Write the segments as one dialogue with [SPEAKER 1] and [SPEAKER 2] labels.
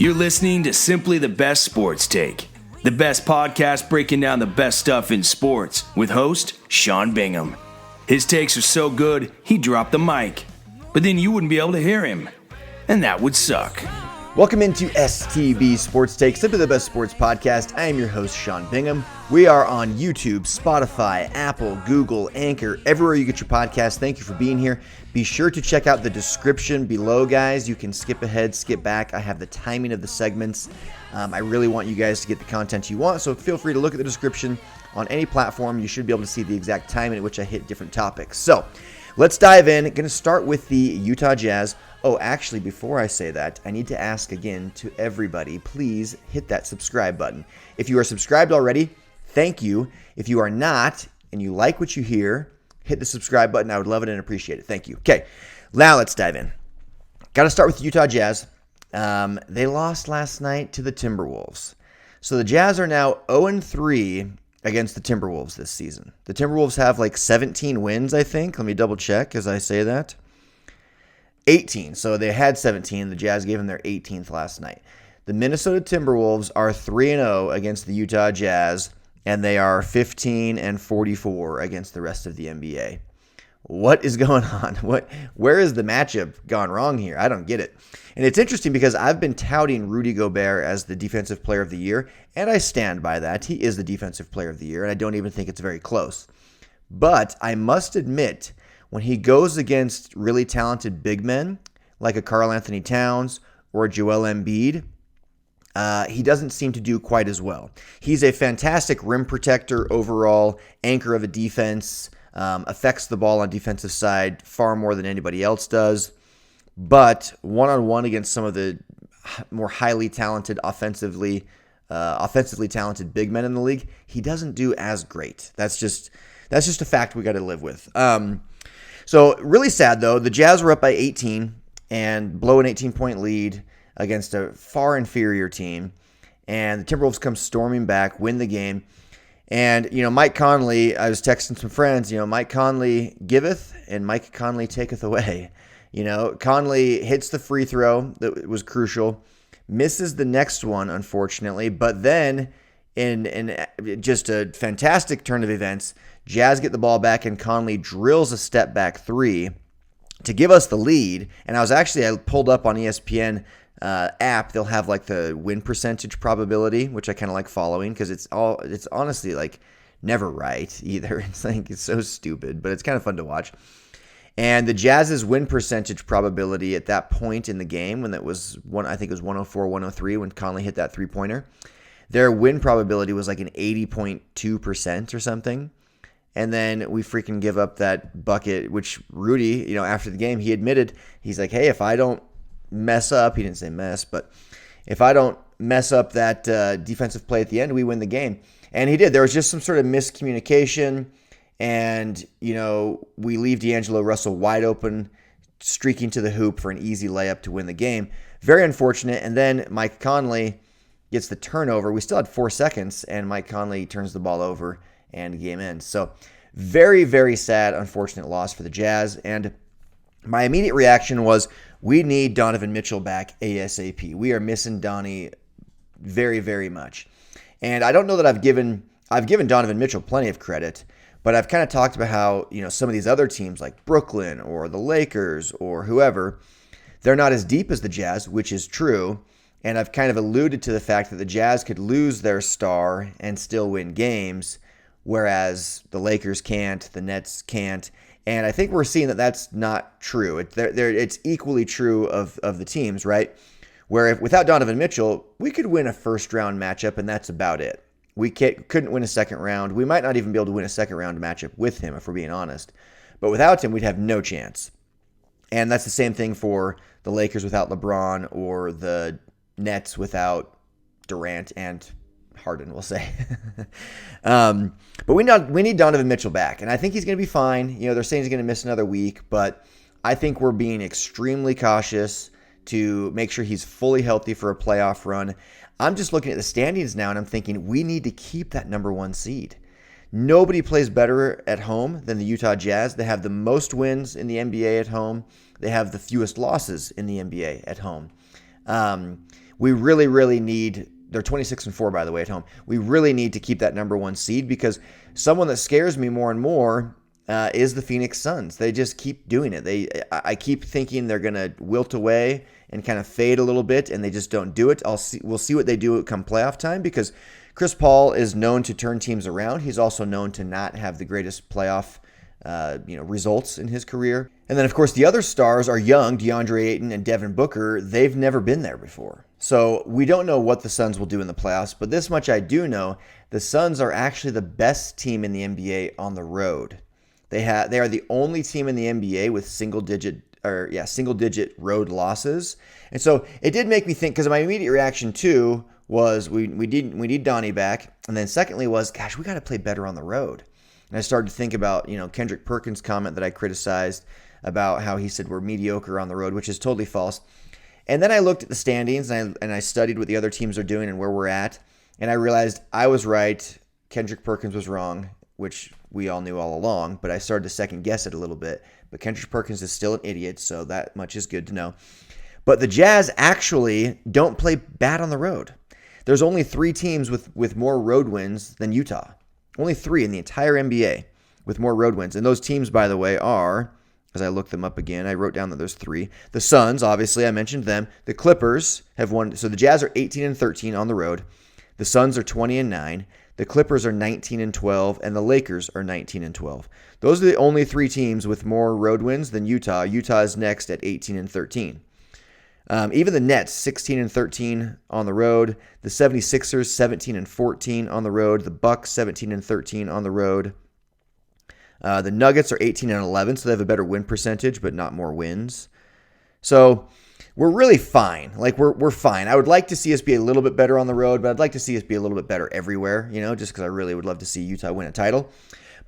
[SPEAKER 1] You're listening to Simply the Best Sports Take, the best podcast breaking down the best stuff in sports with host Sean Bingham. His takes are so good, he dropped the mic, but then you wouldn't be able to hear him, and that would suck.
[SPEAKER 2] Welcome into STB Sports Take, Simply the Best Sports Podcast. I am your host, Sean Bingham. We are on YouTube, Spotify, Apple, Google, Anchor, everywhere you get your podcast. Thank you for being here. Be sure to check out the description below, guys. You can skip ahead, skip back. I have the timing of the segments. I really want you guys to get the content you want, so feel free to look at the description on any platform. You should be able to see the exact timing at which I hit different topics. So let's dive in. Going to start with the Utah Jazz. Oh, actually, before I say that, I need to ask again to everybody, please hit that subscribe button. If you are subscribed already, thank you. If you are not, and you like what you hear, hit the subscribe button. I would love it and appreciate it. Thank you. Okay, now let's dive in. Got to start with the Utah Jazz. They lost last night to the Timberwolves. So the Jazz are now 0-3 against the Timberwolves this season. The Timberwolves have like 17 wins, I think. Let me double check as I say that. 18. So they had 17. The Jazz gave them their 18th last night. The Minnesota Timberwolves are 3-0 against the Utah Jazz, and they are 15-44 against the rest of the NBA. What is going on? Where is the matchup gone wrong here? I don't get it. And it's interesting because I've been touting Rudy Gobert as the Defensive Player of the Year, and I stand by that. He is the Defensive Player of the Year, and I don't even think it's very close. But I must admit, when he goes against really talented big men like a Karl Anthony Towns or a Joel Embiid, he doesn't seem to do quite as well. He's a fantastic rim protector overall, anchor of a defense, affects the ball on defensive side far more than anybody else does. But one-on-one against some of the more highly talented, offensively talented big men in the league, he doesn't do as great. That's just a fact we got to live with. So really sad, though. The Jazz were up by 18 and blow an 18-point lead against a far inferior team. And the Timberwolves come storming back, win the game. And, Mike Conley, I was texting some friends, Mike Conley giveth and Mike Conley taketh away. Conley hits the free throw that was crucial, misses the next one, unfortunately. But then, in just a fantastic turn of events, Jazz get the ball back, and Conley drills a step-back three to give us the lead. And I pulled up on ESPN app. They'll have like the win percentage probability, which I kind of like following because it's honestly like never right either. It's so stupid, but it's kind of fun to watch. And the Jazz's win percentage probability at that point in the game, when that was I think it was 104, 103 when Conley hit that three-pointer, their win probability was like an 80.2% or something. And then we freaking give up that bucket, which Rudy, after the game, he admitted, he's like, hey, if I don't mess up, he didn't say mess, but if I don't mess up that defensive play at the end, we win the game. And he did. There was just some sort of miscommunication, and, we leave D'Angelo Russell wide open, streaking to the hoop for an easy layup to win the game. Very unfortunate. And then Mike Conley gets the turnover. We still had 4 seconds, and Mike Conley turns the ball over, and the game ends. So very, very sad, unfortunate loss for the Jazz. And my immediate reaction was, we need Donovan Mitchell back ASAP. We are missing Donnie very, very much. And I don't know that I've given Donovan Mitchell plenty of credit, but I've kind of talked about how, some of these other teams like Brooklyn or the Lakers or whoever, they're not as deep as the Jazz, which is true. And I've kind of alluded to the fact that the Jazz could lose their star and still win games, whereas the Lakers can't, the Nets can't. And I think we're seeing that that's not true. It's equally true of the teams, right? Where without Donovan Mitchell, we could win a first-round matchup, and that's about it. We couldn't win a second round. We might not even be able to win a second-round matchup with him, if we're being honest. But without him, we'd have no chance. And that's the same thing for the Lakers without LeBron or the Nets without Durant and Harden, we'll say. But we need Donovan Mitchell back, and I think he's going to be fine. They're saying he's going to miss another week, but I think we're being extremely cautious to make sure he's fully healthy for a playoff run. I'm just looking at the standings now, and I'm thinking we need to keep that number one seed. Nobody plays better at home than the Utah Jazz. They have the most wins in the NBA at home. They have the fewest losses in the NBA at home. we really, really need, they're 26-4, by the way, at home. We really need to keep that number 1 seed, because someone that scares me more and more is the Phoenix Suns. They just keep doing it. I keep thinking they're going to wilt away and kind of fade a little bit, and they just don't do it. We'll see what they do come playoff time, because Chris Paul is known to turn teams around. He's also known to not have the greatest playoff results in his career. And then, of course, the other stars are young, DeAndre Ayton and Devin Booker. They've never been there before. So we don't know what the Suns will do in the playoffs, but this much I do know. The Suns are actually the best team in the NBA on the road. They are the only team in the NBA with single-digit road losses. And so it did make me think, because my immediate reaction too was we need Donnie back, and then secondly was, gosh, we got to play better on the road. And I started to think about, Kendrick Perkins' comment that I criticized about how he said we're mediocre on the road, which is totally false. And then I looked at the standings, and I studied what the other teams are doing and where we're at, and I realized I was right, Kendrick Perkins was wrong, which we all knew all along, but I started to second guess it a little bit. But Kendrick Perkins is still an idiot, so that much is good to know. But the Jazz actually don't play bad on the road. There's only 3 teams with more road wins than Utah. Only 3 in the entire NBA with more road wins. And those teams, by the way, are, as I looked them up again, I wrote down that there's 3. The Suns, obviously, I mentioned them. The Clippers have won. So the Jazz are 18-13 on the road. The Suns are 20-9. The Clippers are 19-12, and the Lakers are 19-12. Those are the only 3 teams with more road wins than Utah. Utah is next at 18-13. Even the Nets, 16-13 on the road. The 76ers, 17-14 on the road. The Bucks, 17-13 on the road. The Nuggets are 18-11, so they have a better win percentage, but not more wins. So we're really fine. We're fine. I would like to see us be a little bit better on the road, but I'd like to see us be a little bit better everywhere, just because I really would love to see Utah win a title.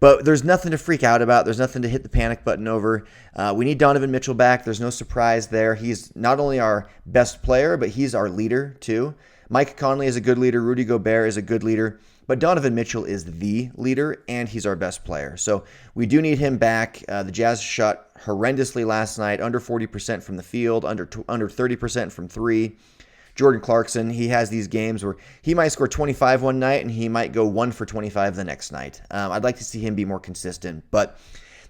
[SPEAKER 2] But there's nothing to freak out about. There's nothing to hit the panic button over. We need Donovan Mitchell back. There's no surprise there. He's not only our best player, but he's our leader too. Mike Conley is a good leader. Rudy Gobert is a good leader. But Donovan Mitchell is the leader, and he's our best player. So we do need him back. The Jazz shot horrendously last night, under 40% from the field, under 30% from 3. Jordan Clarkson, he has these games where he might score 25 one night and he might go 1 for 25 the next night. I'd like to see him be more consistent, but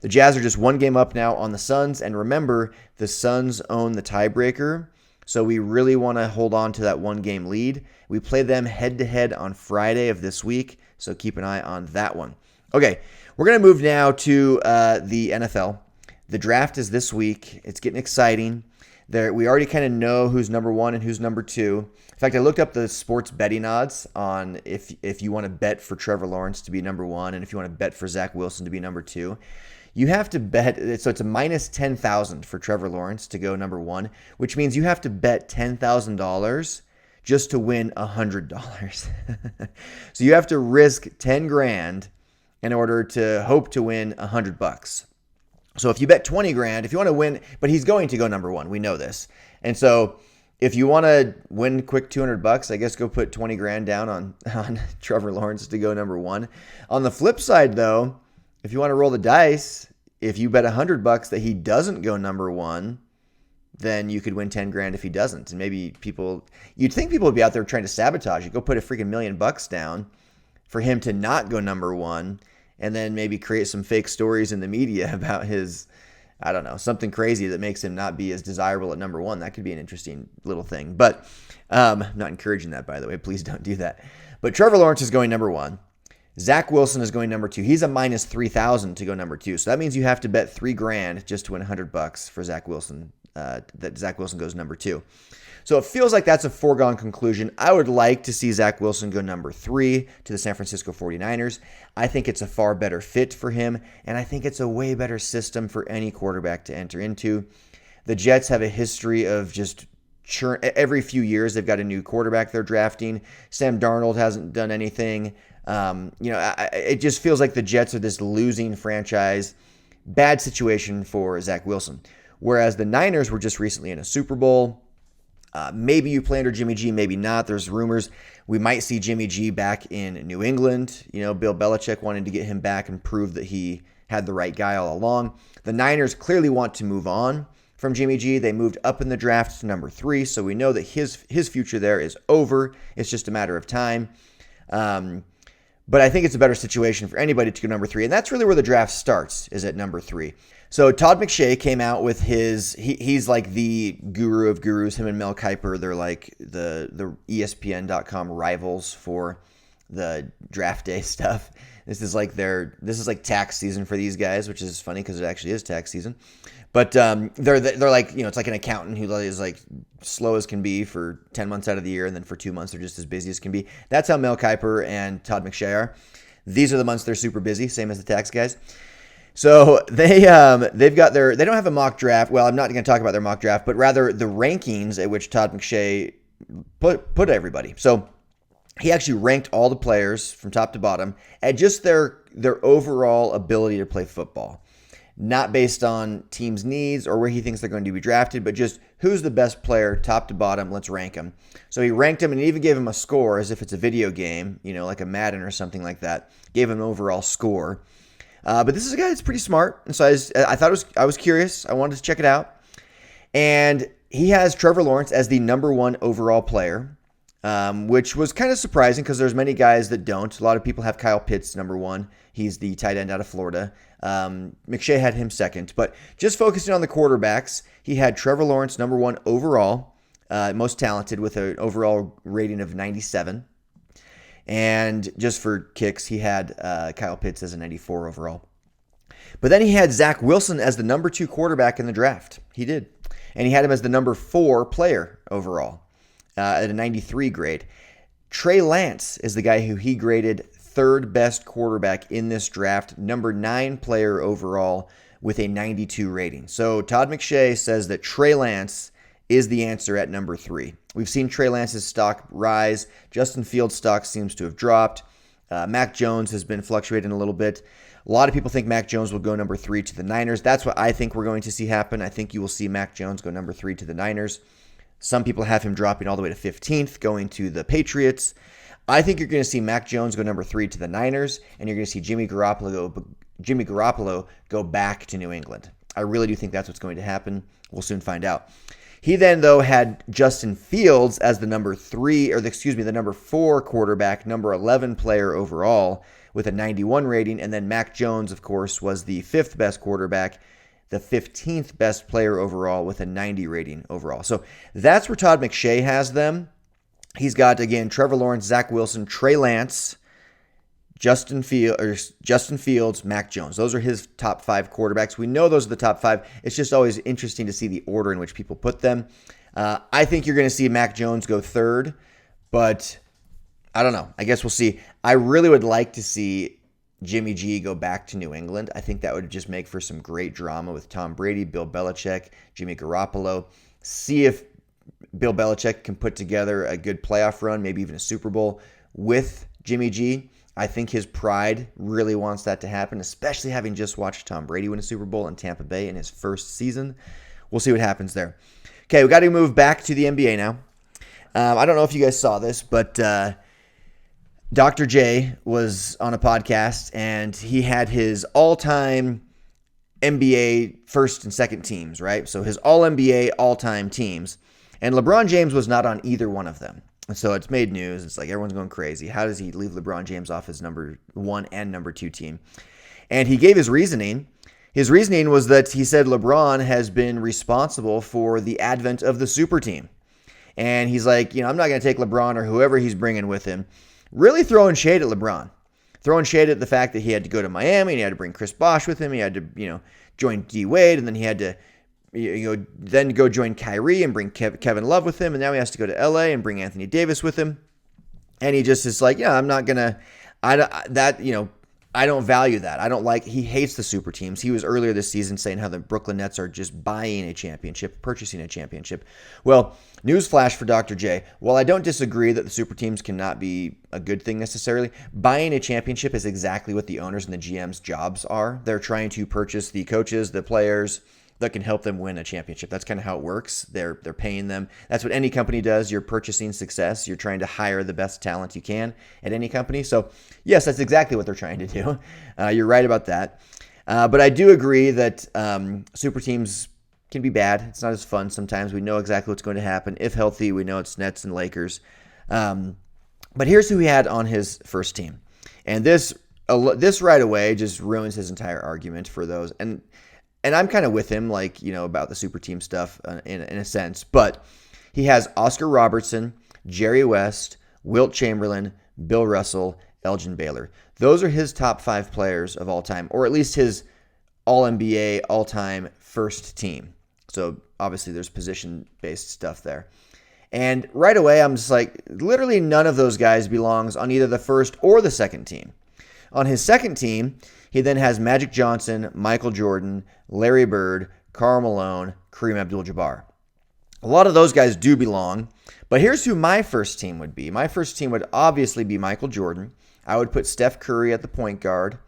[SPEAKER 2] the Jazz are just 1 game up now on the Suns, and remember, the Suns own the tiebreaker, so we really want to hold on to that 1-game lead. We play them head-to-head on Friday of this week, so keep an eye on that one. Okay, we're going to move now to the NFL. The draft is this week. It's getting exciting. We already kind of know who's number 1 and who's number 2. In fact, I looked up the sports betting odds on if you want to bet for Trevor Lawrence to be number 1 and if you want to bet for Zach Wilson to be number 2. You have to bet, so it's a minus 10,000 for Trevor Lawrence to go number 1, which means you have to bet $10,000 just to win $100. So you have to risk 10 grand in order to hope to win $100. So if you bet 20 grand, if you want to win, but he's going to go number 1, we know this. And so if you want to win quick $200, I guess go put 20 grand down on Trevor Lawrence to go number 1. On the flip side, though, if you want to roll the dice, if you bet $100 that he doesn't go number 1, then you could win 10 grand if he doesn't. And maybe you'd think people would be out there trying to sabotage you. Go put a freaking $1 million down for him to not go number 1, and then maybe create some fake stories in the media about his, I don't know, something crazy that makes him not be as desirable at number 1. That could be an interesting little thing. But I'm not encouraging that, by the way. Please don't do that. But Trevor Lawrence is going number 1. Zach Wilson is going number 2. He's a minus 3,000 to go number 2. So that means you have to bet 3 grand just to win $100 for Zach Wilson, that Zach Wilson goes number 2. So it feels like that's a foregone conclusion. I would like to see Zach Wilson go number 3 to the San Francisco 49ers. I think it's a far better fit for him, and I think it's a way better system for any quarterback to enter into. The Jets have a history of just churn. Every few years they've got a new quarterback they're drafting. Sam Darnold hasn't done anything. It just feels like the Jets are this losing franchise. Bad situation for Zach Wilson. Whereas the Niners were just recently in a Super Bowl. Maybe you play under Jimmy G, maybe not. There's rumors we might see Jimmy G back in New England. Bill Belichick wanted to get him back and prove that he had the right guy all along. The Niners clearly want to move on from Jimmy G. They moved up in the draft to number 3, so we know that his future there is over. It's just a matter of time. But I think it's a better situation for anybody to go number 3, and that's really where the draft starts, is at number 3. So Todd McShay came out with he's like the guru of gurus. Him and Mel Kiper, they're like the ESPN.com rivals for the draft day stuff. This is like tax season for these guys, which is funny because it actually is tax season. But they're like, it's like an accountant who is like slow as can be for 10 months out of the year, and then for 2 months they're just as busy as can be. That's how Mel Kiper and Todd McShay are. These are the months they're super busy, same as the tax guys. So they don't have a mock draft. Well, I'm not going to talk about their mock draft, but rather the rankings at which Todd McShay put everybody. So he actually ranked all the players from top to bottom at just their overall ability to play football. Not based on teams' needs or where he thinks they're going to be drafted, but just who's the best player, top to bottom, let's rank them. So he ranked them and he even gave him a score as if it's a video game, like a Madden or something like that. Gave him an overall score. But this is a guy that's pretty smart, and so I was curious. I wanted to check it out. And he has Trevor Lawrence as the number 1 overall player, which was kind of surprising because there's many guys that don't. A lot of people have Kyle Pitts number 1. He's the tight end out of Florida. McShay had him second. But just focusing on the quarterbacks, he had Trevor Lawrence number 1 overall, most talented with an overall rating of 97. And just for kicks, he had Kyle Pitts as a 94 overall. But then he had Zach Wilson as the number 2 quarterback in the draft. He did. And he had him as the number 4 player overall at a 93 grade. Trey Lance is the guy who he graded 3rd best quarterback in this draft, number 9 player overall with a 92 rating. So Todd McShay says that Trey Lance is the answer at number 3. We've seen Trey Lance's stock rise. Justin Fields' stock seems to have dropped. Mac Jones has been fluctuating a little bit. A lot of people think Mac Jones will go number 3 to the Niners. That's what I think we're going to see happen. I think you will see Mac Jones go number 3 to the Niners. Some people have him dropping all the way to 15th, going to the Patriots. I think you're going to see Mac Jones go number 3 to the Niners, and you're going to see Jimmy Garoppolo go back to New England. I really do think that's what's going to happen. We'll soon find out. He then, though, had Justin Fields as the number 4 quarterback, number 11 player overall with a 91 rating. And then Mac Jones, of course, was the 5th best quarterback, the 15th best player overall with a 90 rating overall. So that's where Todd McShay has them. He's got, again, Trevor Lawrence, Zach Wilson, Trey Lance, Justin Fields, Mac Jones. Those are his top 5 quarterbacks. We know those are the top 5. It's just always interesting to see the order in which people put them. I think you're going to see Mac Jones go 3rd, but I don't know. I guess we'll see. I really would like to see Jimmy G go back to New England. I think that would just make for some great drama with Tom Brady, Bill Belichick, Jimmy Garoppolo. See if Bill Belichick can put together a good playoff run, maybe even a Super Bowl with Jimmy G. I think his pride really wants that to happen, especially having just watched Tom Brady win a Super Bowl in Tampa Bay in his first season. We'll see what happens there. Okay, we got to move back to the NBA now. I don't know if you guys saw this, but Dr. J was on a podcast, and he had his all-time NBA first and second teams, right? So his all-NBA all-time teams. And LeBron James was not on either one of them. So it's made news. It's like everyone's going crazy. How does he leave LeBron James off his number 1 and number 2 team? And he gave his reasoning. His reasoning was that he said LeBron has been responsible for the advent of the super team. And he's like, I'm not going to take LeBron or whoever he's bringing with him. Really throwing shade at LeBron. Throwing shade at the fact that he had to go to Miami and he had to bring Chris Bosh with him. He had to, join D Wade, and then he had to then go join Kyrie and bring Kevin Love with him, and now he has to go to LA and bring Anthony Davis with him. And he just is like, I'm not gonna, I don't value that. I don't like. He hates the super teams. He was earlier this season saying how the Brooklyn Nets are just buying a championship, purchasing a championship. Well, newsflash for Dr. J. While I don't disagree that the super teams cannot be a good thing necessarily, buying a championship is exactly what the owners and the GM's jobs are. They're trying to purchase the coaches, the players that can help them win a championship. That's kind of how it works. They're paying them. That's what any company does. You're purchasing success. You're trying to hire the best talent you can at any company. So yes, that's exactly what they're trying to do. You're right about that. But I do agree that super teams can be bad. It's not as fun sometimes. We know exactly what's going to happen. If healthy, we know it's Nets and Lakers. But here's who he had on his first team. And this right away just ruins his entire argument for those. And I'm kind of with him, like, about the super team stuff in a sense. But he has Oscar Robertson, Jerry West, Wilt Chamberlain, Bill Russell, Elgin Baylor. Those are his top 5 players of all time, or at least his All-NBA, all-time first team. So obviously there's position-based stuff there. And right away, I'm just like, literally none of those guys belongs on either the first or the second team. On his second team, he then has Magic Johnson, Michael Jordan, Larry Bird, Karl Malone, Kareem Abdul-Jabbar. A lot of those guys do belong, but here's who my first team would be. My first team would obviously be Michael Jordan. I would put Steph Curry at the point guard.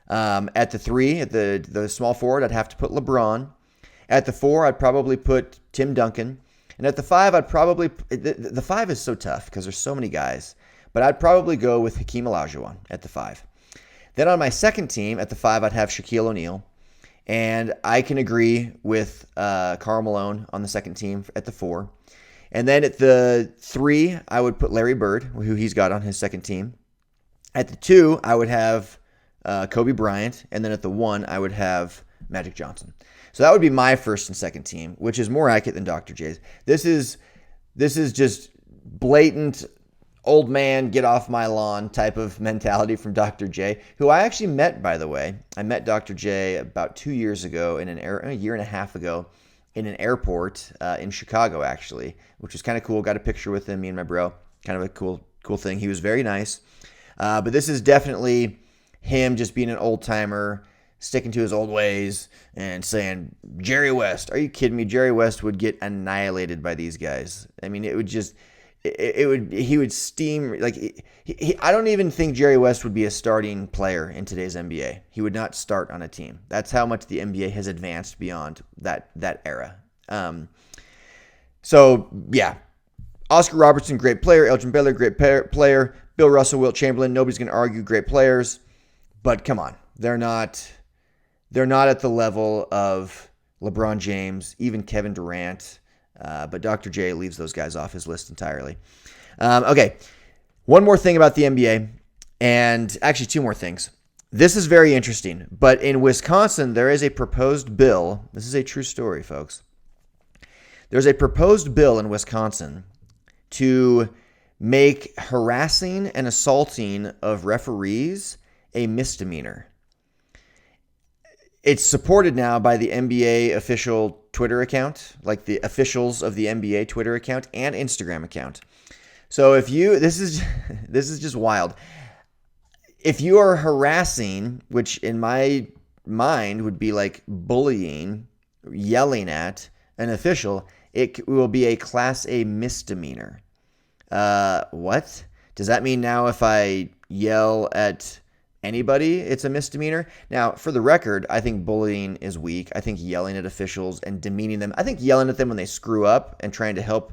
[SPEAKER 2] At the 3, at the small forward, I'd have to put LeBron. At the 4, I'd probably put Tim Duncan. And at the 5, I'd probably... The 5 is so tough because there's so many guys. But I'd probably go with Hakeem Olajuwon at the 5. Then on my second team, at the 5, I'd have Shaquille O'Neal. And I can agree with Karl Malone on the second team at the 4. And then at the 3, I would put Larry Bird, who he's got on his second team. At the 2, I would have Kobe Bryant. And then at the 1, I would have Magic Johnson. So that would be my first and second team, which is more accurate than Dr. J's. This is just blatant old man, get off my lawn type of mentality from Dr. J, who I actually met, by the way. I met Dr. J about 2 years ago, a year and a half ago, in an airport in Chicago, actually, which was kind of cool. Got a picture with him, me and my bro. Kind of a cool thing. He was very nice. But this is definitely him just being an old-timer, sticking to his old ways and saying, Jerry West, are you kidding me? Jerry West would get annihilated by these guys. I mean, he would steam, like, I don't even think Jerry West would be a starting player in today's NBA. He would not start on a team. That's how much the NBA has advanced beyond that era. So, yeah. Oscar Robertson, great player. Elgin Baylor, great player. Bill Russell, Wilt Chamberlain, nobody's going to argue, great players. But come on, they're not at the level of LeBron James, even Kevin Durant. But Dr. J leaves those guys off his list entirely. Okay, one more thing about the NBA, and actually 2 more things. This is very interesting, but in Wisconsin, there is a proposed bill. This is a true story, folks. There's a proposed bill in Wisconsin to make harassing and assaulting of referees a misdemeanor. It's supported now by the NBA official Twitter account, like the officials of the NBA Twitter account and Instagram account. So this is just wild. If you are harassing, which in my mind would be like bullying, yelling at an official, it will be a Class A misdemeanor. What? Does that mean now if I yell at anybody, it's a misdemeanor? Now, for the record, I think bullying is weak. I think yelling at officials and demeaning them, I think yelling at them when they screw up and trying to help,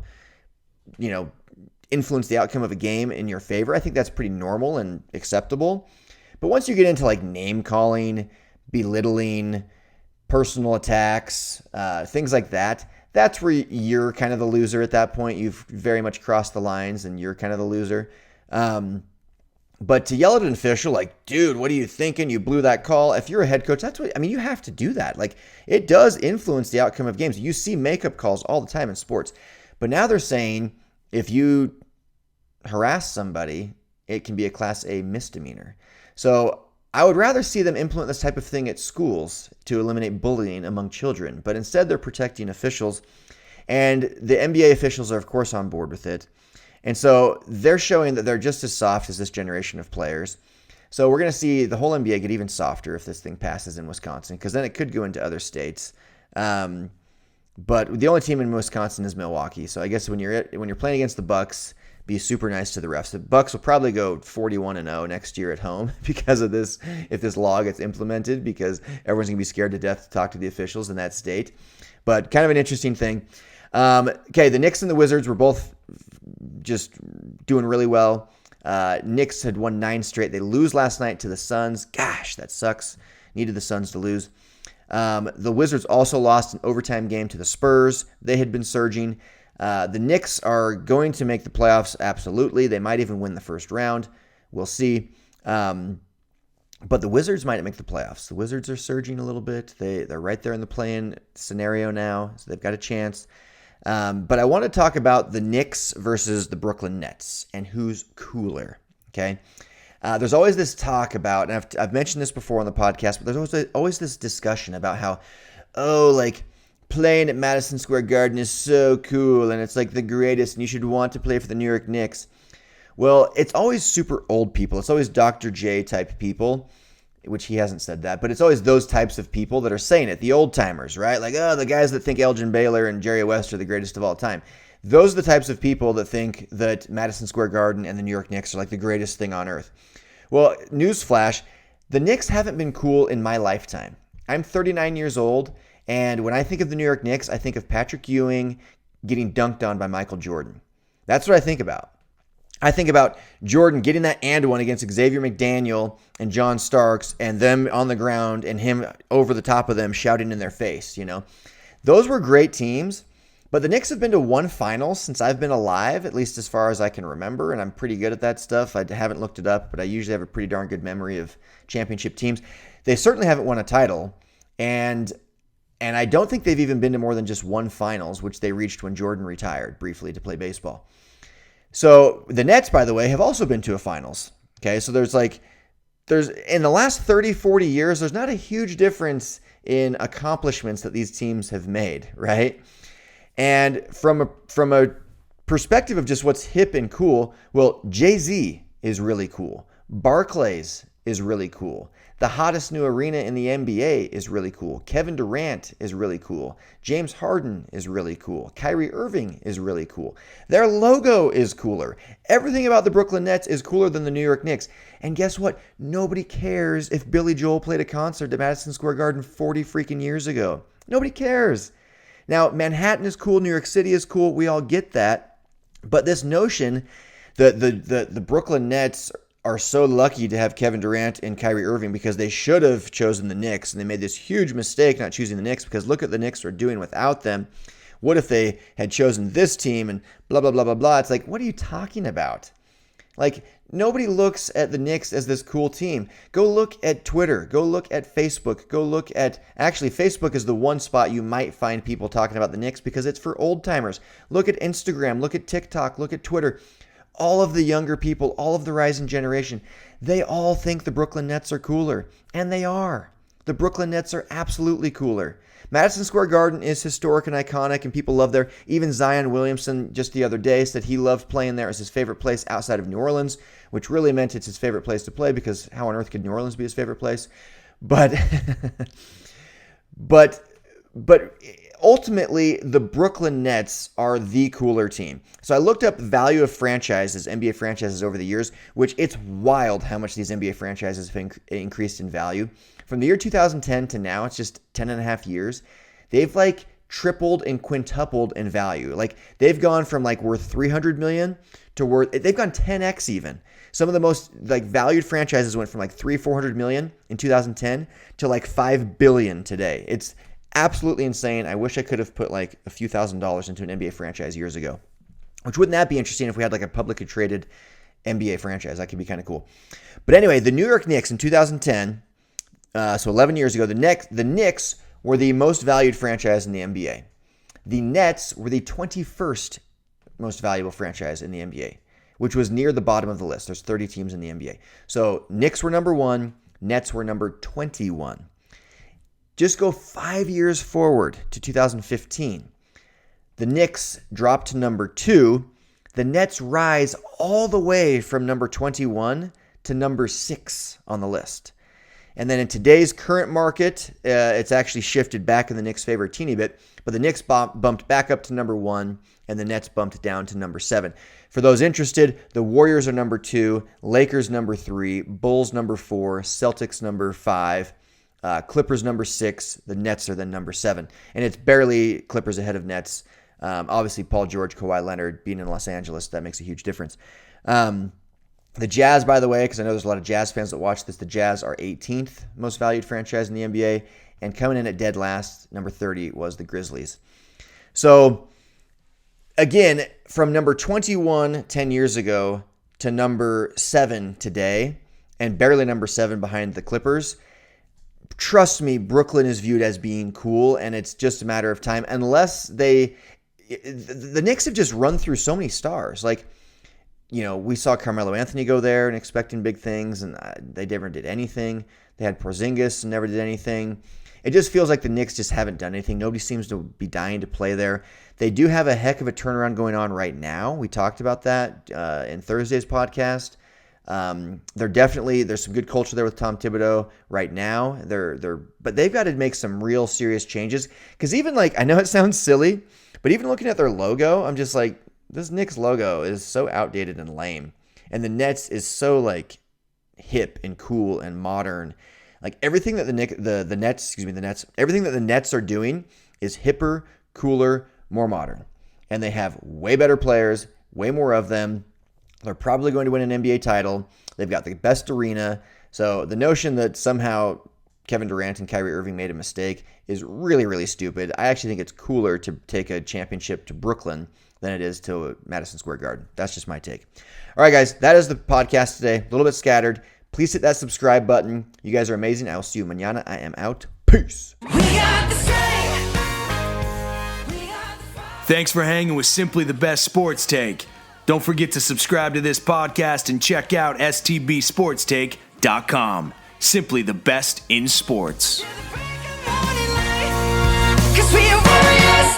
[SPEAKER 2] influence the outcome of a game in your favor, I think that's pretty normal and acceptable. But once you get into like name calling, belittling, personal attacks, things like that, that's where you're kind of the loser at that point. You've very much crossed the lines and you're kind of the loser. But to yell at an official like, dude, what are you thinking? You blew that call. If you're a head coach, you have to do that. Like, it does influence the outcome of games. You see makeup calls all the time in sports. But now they're saying if you harass somebody, it can be a Class A misdemeanor. So I would rather see them implement this type of thing at schools to eliminate bullying among children. But instead, they're protecting officials. And the NBA officials are, of course, on board with it. And so they're showing that they're just as soft as this generation of players. So we're going to see the whole NBA get even softer if this thing passes in Wisconsin, because then it could go into other states. But the only team in Wisconsin is Milwaukee. So I guess when you're playing against the Bucks, be super nice to the refs. The Bucks will probably go 41-0 next year at home because of this, if this law gets implemented, because everyone's going to be scared to death to talk to the officials in that state. But kind of an interesting thing. Okay, the Knicks and the Wizards were both just doing really well. Knicks had won 9 straight. They lose last night to the Suns. Gosh, that sucks. Needed the Suns to lose. The Wizards also lost an overtime game to the Spurs. They had been surging. The Knicks are going to make the playoffs, absolutely. They might even win the first round. We'll see. But the Wizards might make the playoffs. The Wizards are surging a little bit. They're right there in the play-in scenario now, so they've got a chance. But I want to talk about the Knicks versus the Brooklyn Nets and who's cooler, okay? There's always this talk about, and I've mentioned this before on the podcast, but there's always this discussion about how, playing at Madison Square Garden is so cool, and it's like the greatest, and you should want to play for the New York Knicks. Well, it's always super old people. It's always Dr. J type people, which he hasn't said that, but it's always those types of people that are saying it, the old timers, right? Like, the guys that think Elgin Baylor and Jerry West are the greatest of all time. Those are the types of people that think that Madison Square Garden and the New York Knicks are like the greatest thing on earth. Well, newsflash, the Knicks haven't been cool in my lifetime. I'm 39 years old, and when I think of the New York Knicks, I think of Patrick Ewing getting dunked on by Michael Jordan. That's what I think about. I think about Jordan getting that and one against Xavier McDaniel and John Starks and them on the ground and him over the top of them shouting in their face, Those were great teams, but the Knicks have been to one finals since I've been alive, at least as far as I can remember, and I'm pretty good at that stuff. I haven't looked it up, but I usually have a pretty darn good memory of championship teams. They certainly haven't won a title, and I don't think they've even been to more than just one finals, which they reached when Jordan retired briefly to play baseball. So the Nets, by the way, have also been to a finals. Okay, so there's in the last 30, 40 years, there's not a huge difference in accomplishments that these teams have made, right? And from a perspective of just what's hip and cool, well, Jay-Z is really cool. Barclays is really cool. The hottest new arena in the NBA is really cool. Kevin Durant is really cool. James Harden is really cool. Kyrie Irving is really cool. Their logo is cooler. Everything about the Brooklyn Nets is cooler than the New York Knicks. And guess what? Nobody cares if Billy Joel played a concert at Madison Square Garden 40 freaking years ago. Nobody cares. Now, Manhattan is cool. New York City is cool. We all get that. But this notion that the Brooklyn Nets are so lucky to have Kevin Durant and Kyrie Irving because they should have chosen the Knicks, and they made this huge mistake not choosing the Knicks because look what the Knicks are doing without them. What if they had chosen this team and blah, blah, blah, blah, blah. It's like, what are you talking about? Like, nobody looks at the Knicks as this cool team. Go look at Twitter. Go look at Facebook. Go look at... Actually, Facebook is the one spot you might find people talking about the Knicks because it's for old timers. Look at Instagram. Look at TikTok. Look at Twitter. All of the younger people, all of the rising generation, they all think the Brooklyn Nets are cooler. And they are. The Brooklyn Nets are absolutely cooler. Madison Square Garden is historic and iconic, and people love there. Even Zion Williamson just the other day said he loved playing there as his favorite place outside of New Orleans, which really meant it's his favorite place to play because how on earth could New Orleans be his favorite place? But ultimately, the Brooklyn Nets are the cooler team. So I looked up the value of franchises, NBA franchises over the years, which it's wild how much these NBA franchises have increased in value. From the year 2010 to now, it's just 10 and a half years. They've tripled and quintupled in value. They've gone from worth 300 million to they've gone 10x even. Some of the most valued franchises went from 400 million in 2010 to 5 billion today. It's absolutely insane. I wish I could have put a few $1,000s into an NBA franchise years ago. Which wouldn't that be interesting if we had a publicly traded NBA franchise? That could be kind of cool. But anyway, the New York Knicks in 2010, so 11 years ago, the Knicks were the most valued franchise in the NBA. The Nets were the 21st most valuable franchise in the NBA, which was near the bottom of the list. There's 30 teams in the NBA. So Knicks were number 1, Nets were number 21. Just go 5 years forward to 2015. The Knicks drop to number 2. The Nets rise all the way from number 21 to number 6 on the list. And then in today's current market, it's actually shifted back in the Knicks' favor a teeny bit, but the Knicks bumped back up to number 1, and the Nets bumped down to number 7. For those interested, the Warriors are number 2, Lakers number 3, Bulls number 4, Celtics number 5, Clippers number 6, the Nets are then number 7. And it's barely Clippers ahead of Nets. Obviously, Paul George, Kawhi Leonard being in Los Angeles, that makes a huge difference. The Jazz, by the way, because I know there's a lot of Jazz fans that watch this, the Jazz are 18th most valued franchise in the NBA, And coming in at dead last, number 30, was the Grizzlies. So, again, from number 21 10 years ago to number 7 today, and barely number 7 behind the Clippers, trust me, Brooklyn is viewed as being cool, and it's just a matter of time. Unless the Knicks have just run through so many stars. Like, we saw Carmelo Anthony go there and expecting big things, and they never did anything. They had Porzingis and never did anything. It just feels like the Knicks just haven't done anything. Nobody seems to be dying to play there. They do have a heck of a turnaround going on right now. We talked about that in Thursday's podcast. There's some good culture there with Tom Thibodeau right now. But they've got to make some real serious changes. Because even I know it sounds silly, but even looking at their logo, I'm just like, this Knicks logo is so outdated and lame. And the Nets is so hip and cool and modern. Everything that the Nets, everything that the Nets are doing is hipper, cooler, more modern. And they have way better players, way more of them. They're probably going to win an NBA title. They've got the best arena. So the notion that somehow Kevin Durant and Kyrie Irving made a mistake is really, really stupid. I actually think it's cooler to take a championship to Brooklyn than it is to Madison Square Garden. That's just my take. All right, guys, that is the podcast today. A little bit scattered. Please hit that subscribe button. You guys are amazing. I will see you mañana. I am out. Peace.
[SPEAKER 1] Thanks for hanging with Simply the Best Sports Take. Don't forget to subscribe to this podcast and check out stbsportstake.com. Simply the best in sports.
[SPEAKER 3] 'Cause we are warriors.